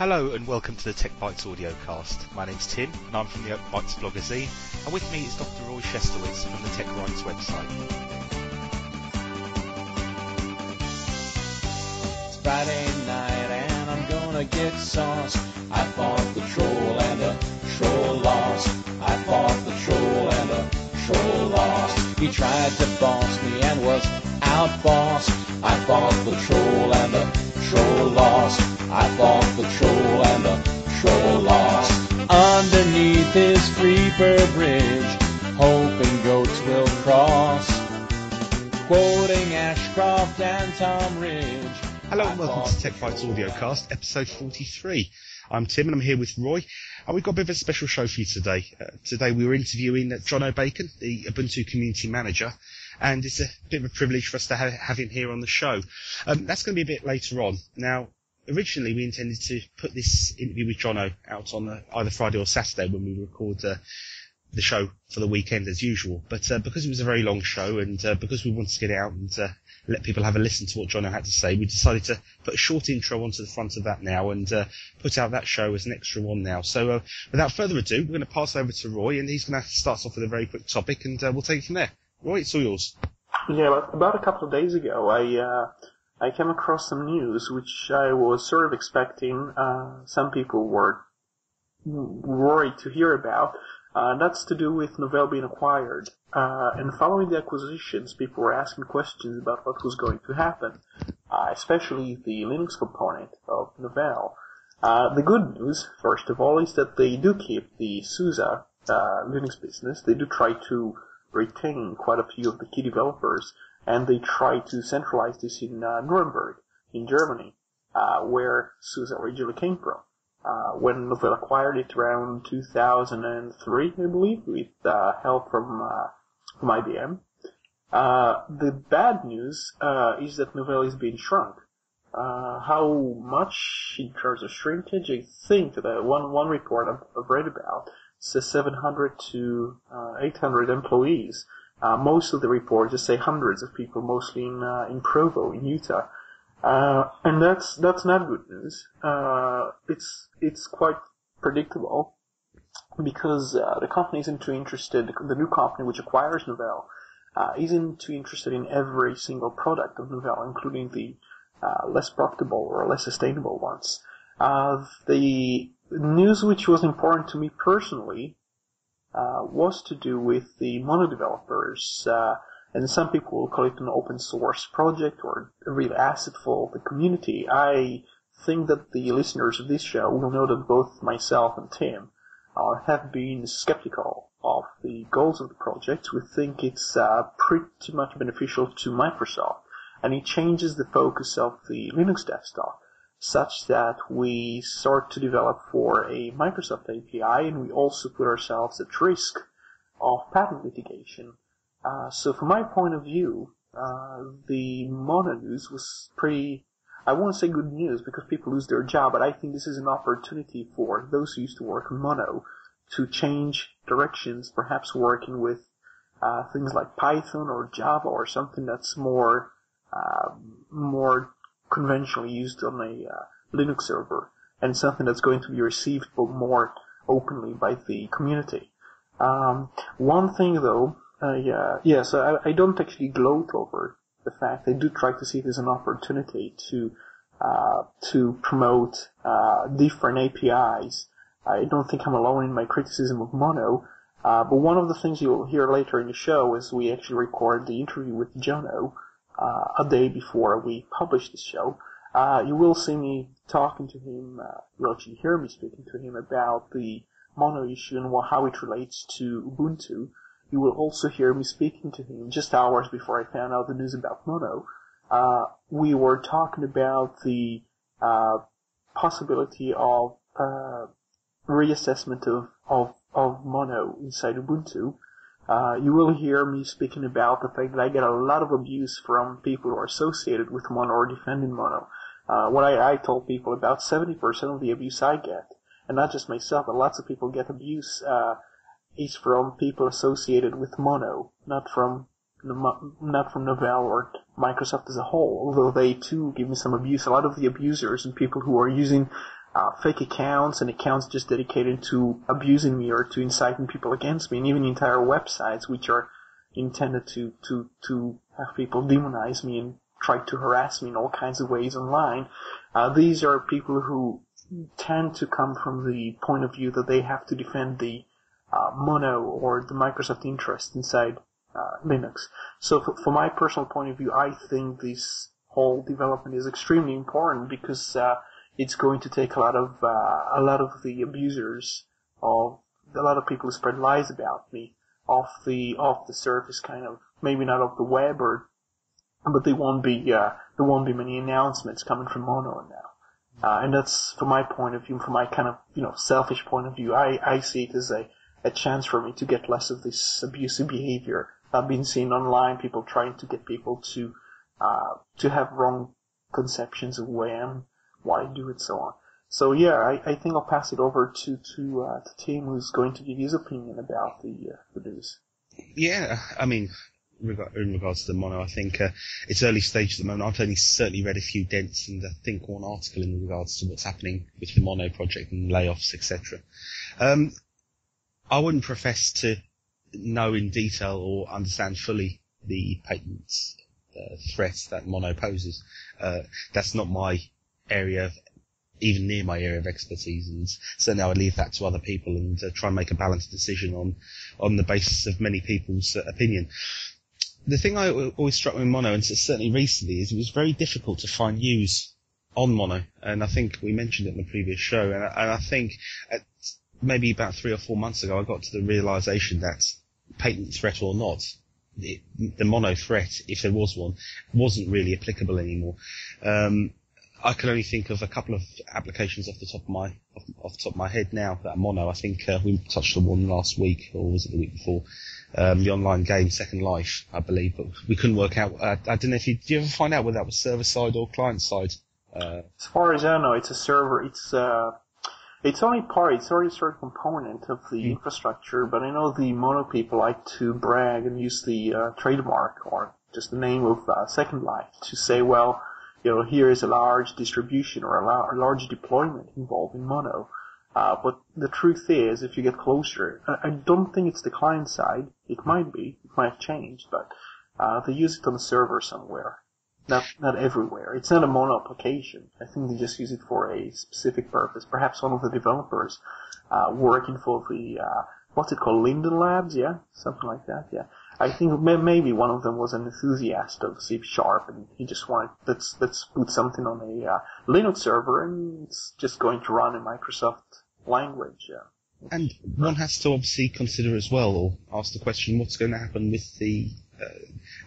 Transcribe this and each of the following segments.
Hello and welcome to the TechBytes audiocast. My name's Tim and I'm from the TechBytes blogazine, and with me is Dr. Roy Shestowitz from the TechBytes website. It's Friday night and I'm gonna get sauce. I fought the troll and the troll lost. I fought the troll and the troll lost. He tried to boss me and was outbossed. I fought the troll and the troll lost. I fought the troll and the troll lost. Underneath his creeper bridge, hoping goats will cross. Quoting Ashcroft and Tom Ridge. Hello and welcome to TechBytes audiocast, episode 43. I'm Tim and I'm here with Roy, and we've got a bit of a special show for you today. Today we were interviewing Jono Bacon, the Ubuntu community manager, and it's a bit of a privilege for us to have him here on the show. That's going to be a bit later on. Now, originally we intended to put this interview with Jono out on either Friday or Saturday when we record the show for the weekend as usual, but because it was a very long show and because we wanted to get it out and let people have a listen to what Jono had to say, we decided to put a short intro onto the front of that now and put out that show as an extra one now. So without further ado, we're going to pass over to Roy, and he's going to start off with a very quick topic, and we'll take it from there. Roy, it's all yours. Yeah, about a couple of days ago, I came across some news which I was sort of expecting some people were worried to hear about. That's to do with Novell being acquired. And following the acquisitions, people were asking questions about what was going to happen, especially the Linux component of Novell. The good news, first of all, is that they do keep the SUSE Linux business. They do try to retain quite a few of the key developers, and they try to centralize this in Nuremberg, in Germany, where SUSE originally came from. When Novell acquired it around 2003, I believe, with help from IBM. The bad news is that Novell is being shrunk. How much in terms of shrinkage? I think that one report I've read about says 700 to 800 employees. Most of the reports just say hundreds of people, mostly in Provo, in Utah. And that's not good news. It's quite predictable because the company isn't too interested. The new company which acquires Novell isn't too interested in every single product of Novell, including the less profitable or less sustainable ones. The news which was important to me personally was to do with the mono developers. And some people will call it an open source project or a real asset for the community. I think that the listeners of this show will know that both myself and Tim have been skeptical of the goals of the project. We think it's pretty much beneficial to Microsoft, and it changes the focus of the Linux desktop such that we start to develop for a Microsoft API, and we also put ourselves at risk of patent litigation. So from my point of view, the mono news was pretty, I won't say good news because people lose their job, but I think this is an opportunity for those who used to work on mono to change directions, perhaps working with things like Python or Java or something that's more conventionally used on a Linux server, and something that's going to be received more openly by the community. One thing though, so I don't actually gloat over the fact. I do try to see it as an opportunity to promote different APIs. I don't think I'm alone in my criticism of mono, but one of the things you'll hear later in the show is we actually record the interview with Jono a day before we publish the show. You will see me talking to him, you'll actually hear me speaking to him about the mono issue and how it relates to Ubuntu. You will also hear me speaking to him just hours before I found out the news about mono. We were talking about the possibility of reassessment of mono inside Ubuntu. You will hear me speaking about the fact that I get a lot of abuse from people who are associated with mono or defending mono. What I told people, about 70% of the abuse I get, and not just myself, but lots of people get abuse, is from people associated with mono, not from Novell or Microsoft as a whole, although they too give me some abuse. A lot of the abusers and people who are using fake accounts and accounts just dedicated to abusing me or to inciting people against me, and even entire websites which are intended to have people demonize me and try to harass me in all kinds of ways online. These are people who tend to come from the point of view that they have to defend the Mono or the Microsoft interest inside Linux. So for my personal point of view, I think this whole development is extremely important because it's going to take a lot of the abusers, of a lot of people who spread lies about me off the surface, kind of, maybe not off the web, but there won't be many announcements coming from Mono now. And that's, from my point of view, from my kind of, selfish point of view, I see it as a chance for me to get less of this abusive behavior I've been seeing online, people trying to get people to have wrong conceptions of who I am, why I do it, so on. So yeah, I think I'll pass it over to Tim, who's going to give his opinion about the news. Yeah, I mean, in regards to the Mono, I think it's early stages at the moment. I've only certainly read a few dents and I think one article in regards to what's happening with the Mono project and layoffs, etc. I wouldn't profess to know in detail or understand fully the patent threats that Mono poses. That's not my area, even near my area of expertise, and certainly I would leave that to other people and try and make a balanced decision on the basis of many people's opinion. The thing I always struck me with Mono, and certainly recently, is it was very difficult to find news on Mono, and I think we mentioned it in the previous show, and I think maybe about 3 or 4 months ago I got to the realization that, patent threat or not, the Mono threat, if there was one, wasn't really applicable anymore. I can only think of a couple of applications off the top of my head now that are Mono. I think we touched on one last week, or was it the week before? The online game Second Life, I believe, but we couldn't work out. I don't know if did you ever find out whether that was server side or client side? As far as I know, it's a server. It's only a certain component of the infrastructure, but I know the Mono people like to brag and use the trademark or just the name of Second Life to say, well, here is a large distribution or a large deployment involved in Mono. But the truth is, if you get closer, I don't think it's the client side. It might be. It might have changed, but they use it on the server somewhere. Not everywhere. It's not a Mono application. I think they just use it for a specific purpose. Perhaps one of the developers working for the, what's it called, Linden Labs, yeah? Something like that, yeah. I think maybe one of them was an enthusiast of C#, and he just wanted, let's put something on a Linux server, and it's just going to run in Microsoft language, yeah. And one has to obviously consider as well, or ask the question, what's going to happen with the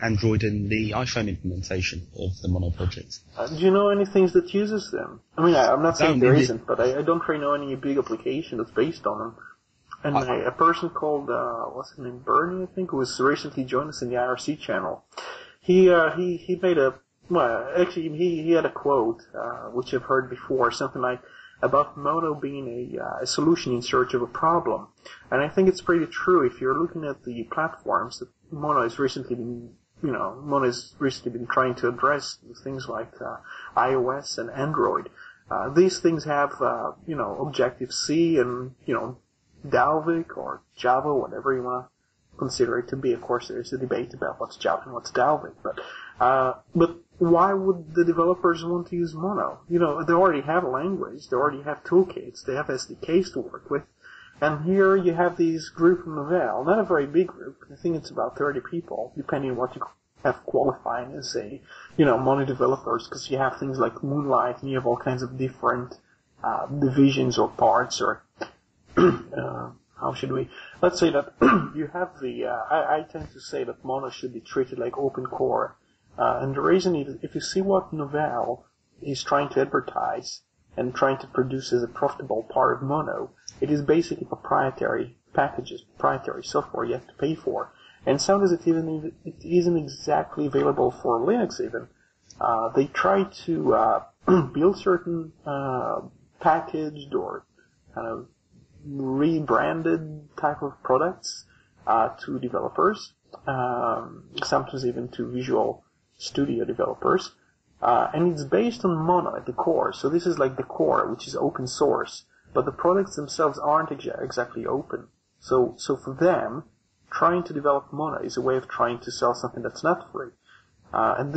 Android and the iPhone implementation of the Mono project? Do you know any things that uses them? I mean, I'm not saying there isn't, but I don't really know any big application that's based on them. And a person called, what's his name, Bernie, I think, who was recently joined us in the IRC channel. He made he had a quote, which I've heard before, something like, about Mono being a solution in search of a problem. And I think it's pretty true. If you're looking at the platforms that Mono has recently been trying to address, things like iOS and Android. These things have, Objective-C and, Dalvik or Java, whatever you want to consider it to be. Of course, there's a debate about what's Java and what's Dalvik, but why would the developers want to use Mono? They already have a language, they already have toolkits, they have SDKs to work with, and here you have these group from Novell, not a very big group, I think it's about 30 people, depending on what you have qualifying as Mono developers, because you have things like Moonlight, and you have all kinds of different divisions or parts, or let's say that you have I tend to say that Mono should be treated like open core. And the reason is, if you see what Novell is trying to advertise and trying to produce as a profitable part of Mono, it is basically proprietary packages, proprietary software you have to pay for. And some of it isn't exactly available for Linux even. They try to build certain packaged or kind of rebranded type of products to developers, sometimes even to Visual Studio developers, And it's based on Mono at the core. So this is like the core, which is open source. But the products themselves aren't exactly open. So for them, trying to develop Mono is a way of trying to sell something that's not free. And